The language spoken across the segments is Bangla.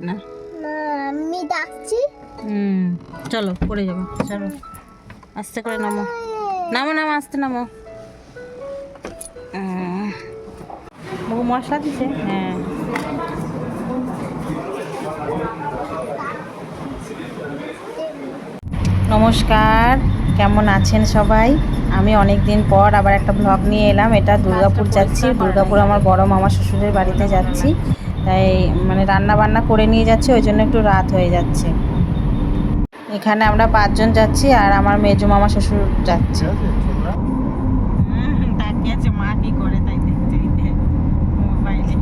না আমি ডাকছি। চলো পড়ে যাবো, চলো আস্তে করে নামো, নামো নামো, আস্তে নামো। মশলা দিছে, হ্যাঁ। নমস্কার, কেমন আছেন সবাই? আমি অনেক দিন পর আবার একটা ব্লগ নিয়ে এলাম। এটা দুর্গাপুর যাচ্ছি, দুর্গাপুর আমার বড় মামা শ্বশুরের বাড়িতে যাচ্ছি। তাই মানে রান্না বান্না করে নিয়ে যাচ্ছি, ওই জন্য একটু রাত হয়ে যাচ্ছে। এখানে আমরা 5 জন যাচ্ছি আর আমার মেজো মামা শ্বশুর যাচ্ছে। তাকিয়ে আছে মা কি করে তাই দেখতে মোবাইলে।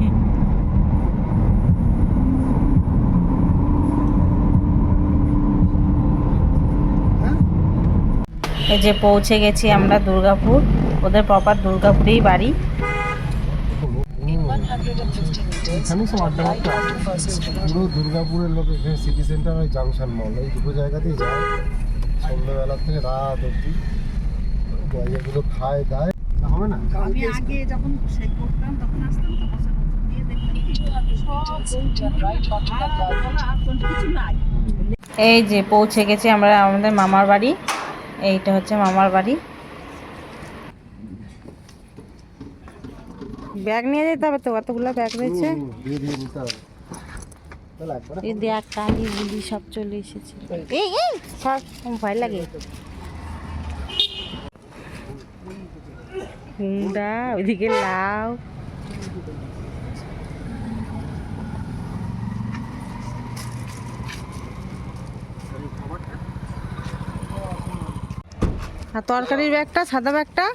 এই যে পৌঁছে গেছি আমরা দুর্গাপুর, ওদের প্রপার দুর্গাপুরেই বাড়ি। পুরো দুর্গাপুরের লোক এখানে সিটি সেন্টার আর জাংশন মল এই দুটো জায়গাতেই যায় সন্ধ্যাবেলা থেকে রাত অবধি। এগুলো খায় দায় হবে না। আমি আগে যখন সেই করতাম তখন আসতাম তো বসে দিয়ে দেখতাম। এই যে পৌঁছে গেছি আমরা আমাদের মামার বাড়ি। এইটা হচ্ছে মামার বাড়ি। ব্যাগ নিয়ে যেতে হবে তো, কতগুলো ব্যাগ রয়েছে। এই দেখ কালি বুলি সব চলে এসেছে। এই এই সব ভয় লাগে। হুন্ডা ওইদিকে লাউ। আর তরকারির ব্যাগটা, সাদা ব্যাগটা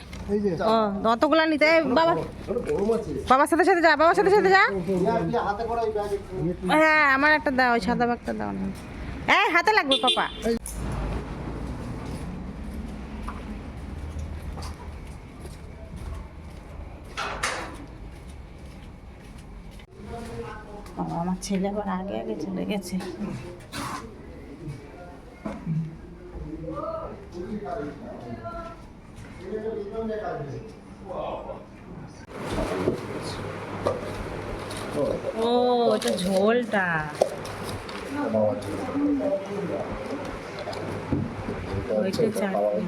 ও অতগুলা নিতে। বাবা বাবার সাথে সাথে যা, বাবার সাথে সাথে যা। হ্যাঁ আমার একটা দাও, ওই সাদা ব্যাগটা দাও না। এই হাতে লাগবে পাপা। আমার ছেলে আবার আগে আগে চলে গেছে। ও এটা ঝোলটা। ওইটা চাটনি।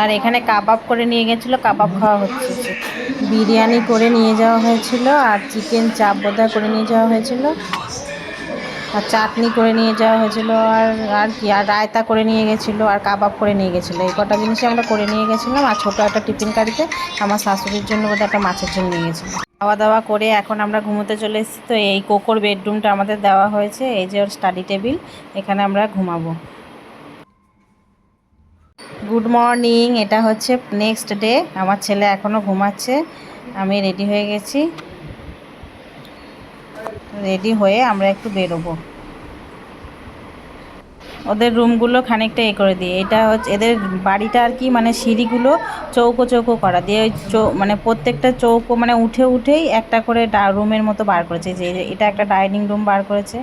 আর এখানে কাবাব করে নিয়ে গেছিলো, কাবাব খাওয়া হচ্ছে। বিরিয়ানি করে নিয়ে যাওয়া হয়েছিল আর চিকেন চাপ বোধহয় করে নিয়ে যাওয়া হয়েছিল আর চাটনি করে নিয়ে যাওয়া হয়েছিল আর কি আর রায়তা করে নিয়ে গেছিলো আর কাবাব করে নিয়ে গেছিলো। এই কটা জিনিসই আমরা করে নিয়ে গেছিলাম। আর ছোটো একটা টিফিন কারিতে আমার শাশুড়ির জন্য বোধহয় একটা মাছের ঝোল নিয়ে গেছিলো। খাওয়া দাওয়া করে এখন আমরা ঘুমোতে চলে এসেছি। তো এই কোকোর বেডরুমটা আমাদের দেওয়া হয়েছে। এই যে ওর স্টাডি টেবিল, এখানে আমরা ঘুমাবো। গুড মর্নিং, এটা হচ্ছে নেক্সট ডে। আমার ছেলে এখনও ঘুমাচ্ছে, আমি রেডি হয়ে গেছি। রেডি হয়ে আমরা একটু বেরোবো। ওদের রুমগুলো খানিকটা করে দিয়ে, এটা হচ্ছে এদের বাড়িটা আর কি, মানে সিঁড়িগুলো চৌকো চৌকো করা দিয়ে ওই মানে প্রত্যেকটা চৌকো মানে উঠেই একটা করে রুমের মতো বার করেছে। যে এটা একটা ডাইনিং রুম বার করেছে।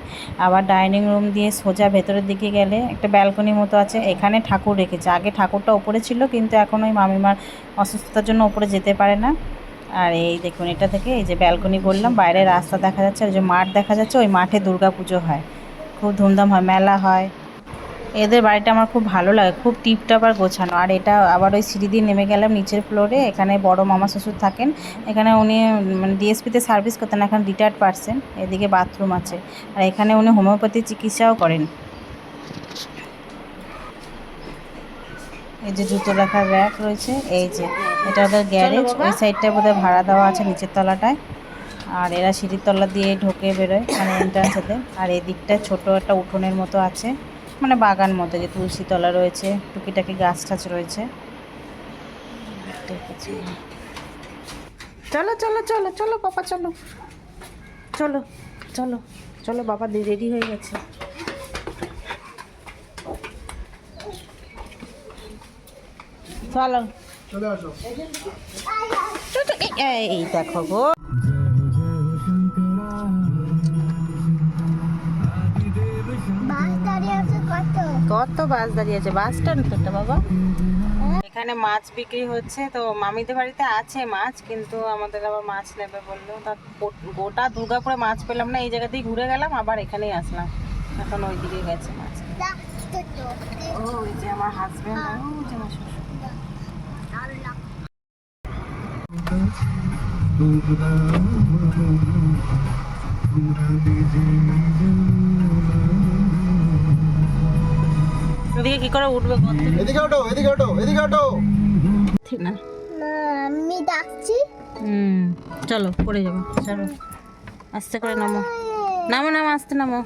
আবার ডাইনিং রুম দিয়ে সোজা ভেতরের দিকে গেলে একটা ব্যালকনির মতো আছে, এখানে ঠাকুর রেখেছে। আগে ঠাকুরটা ওপরে ছিল, কিন্তু এখন ওই মামিমার অসুস্থতার জন্য ওপরে যেতে পারে না। আর এই দেখুন, এটা থেকে এই যে ব্যালকনি বললাম, বাইরে রাস্তা দেখা যাচ্ছে আর যে মাঠ দেখা যাচ্ছে, ওই মাঠে দুর্গাপুজো হয়, খুব ধুমধাম হয়, মেলা হয়। এদের বাড়িটা আমার খুব ভালো লাগে, খুব টিপটপ আর গোছানো। আর এটা আবার ওই সিঁড়ি দিয়ে নেমে গেলাম নিচের ফ্লোরে। এখানে বড় মামা শ্বশুর থাকেন, এখানে উনি মানে ডিএসপিতে সার্ভিস করতেন, এখন রিটায়ার্ড পারসন। এদিকে বাথরুম আছে আর এখানে উনি হোমিওপ্যাথি চিকিৎসাও করেন। এই যে জুতো রাখার র্যাক রয়েছে। এই যে এটা ওদের গ্যারেজ, ওই সাইডটা বোধহয় ভাড়া দেওয়া আছে নিচের তলাটায়। আর এরা সিঁড়ির তলা দিয়ে ঢোকে বেরোয়, মানে এন্ট্রান্স এদের। আর এদিকটা ছোট একটা উঠোনের মতো আছে, মানে বাগান মতো, যে তুলসী তলা রয়েছে, টুকিটাকি গাছ টাছ রয়েছে। চলো চলো চলো চলো পাপা, চলো চলো চলো চলো, বাবা রেডি হয়ে গেছে। চলো চলে আসো। এই দেখো গো, কত বাস দাঁড়িয়ে আছে, বাস স্ট্যান্ড তো এটা বাবা। এখানে মাছ বিক্রি হচ্ছে, তো মামিদের বাড়িতে আছে মাছ, কিন্তু আমাদের আবার মাছ নেবে বললো। তা গোটা দুর্গাপুরে মাছ পেলাম না, এই জায়গাতেই ঘুরে গেলাম, আবার এখানেই আসলাম। এখন ওইদিকে গেছে মাছ। ও ওই যে আমার হাজবেন্ড, ও যে আমার শ্বশুর। ওদিকে কি করে উঠবে কত এদিকে ওঠো, এদিকে ওঠো, এদিকে ওঠো। ঠিক না। আমি ডাকছি। চলো পড়ে যাবো, চলো আস্তে করে নামো, নামো নামো, আস্তে নামো।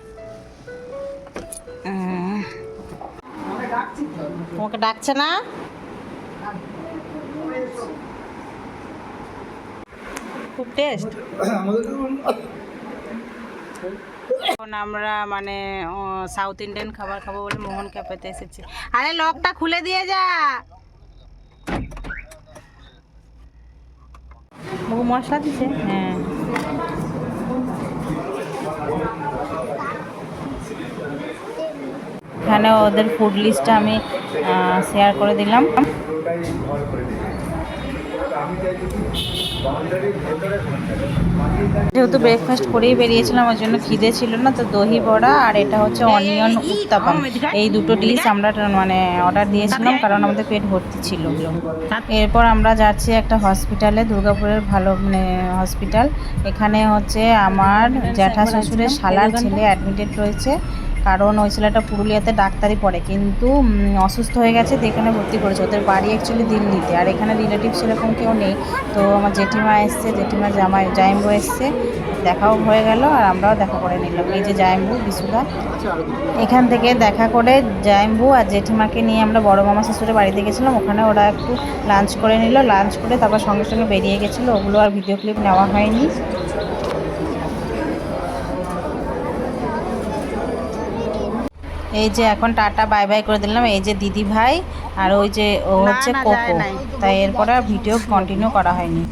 তোমাকে ডাকছে না? খুব টেস্ট। এখন আমরা মানে সাউথ ইন্ডিয়ান খাবার খাবো বলে মোহন ক্যাফেতে এসেছি। আরে লকটা খুলে দিয়ে যা। বহু মশলা দিছে, হ্যাঁ। এখানে ওদের ফুড লিস্টটা আমি শেয়ার করে দিলাম। যেহেতু ব্রেকফাস্ট করেই বেরিয়েছিলাম, ওই জন্য খিদে ছিল না, তো দহি বড়া আর এটা হচ্ছে অনিয়ন উত্তাপাম, এই দুটো ডিশ আমরা মানে অর্ডার দিয়েছিলাম, কারণ আমাদের পেট ভর্তি ছিল। এরপর আমরা যাচ্ছি একটা হসপিটালে, দুর্গাপুরের ভালো মানে হসপিটাল। এখানে হচ্ছে আমার জ্যাঠা শ্বশুরের শালার ছেলে অ্যাডমিটেড রয়েছে, কারণ ওই ছেলেটা পুরুলিয়াতে ডাক্তারি পড়ে, কিন্তু অসুস্থ হয়ে গেছে, তো এখানে ভর্তি করেছে। ওদের বাড়ি অ্যাকচুয়ালি দিল্লিতে, আর এখানে রিলেটিভ সেরকম কেউ নেই। তো আমার জেঠিমা এসছে, জেঠিমার জামাইবু এসছে, দেখাও হয়ে গেল, আর আমরাও দেখা করে নিলাম। এই যে জামাইবু বিশুদা, এখান থেকে দেখা করে জামাইবু আর জেঠিমাকে নিয়ে আমরা বড় মামা শ্বশুরের বাড়িতে গেছিলাম। ওখানে ওরা একটু লাঞ্চ করে নিল, লাঞ্চ করে তারপর সঙ্গে সঙ্গে বেরিয়ে গেছিলো। ওগুলো আর ভিডিও ক্লিপ নেওয়া হয়নি। এই যে এখন টাটা বাই বাই করে দিলাম। এই যে দিদি ভাই, আর ওই যে ও হচ্ছে কোকো, তাই এরপরে আর ভিডিও কন্টিনিউ করা হয়নি।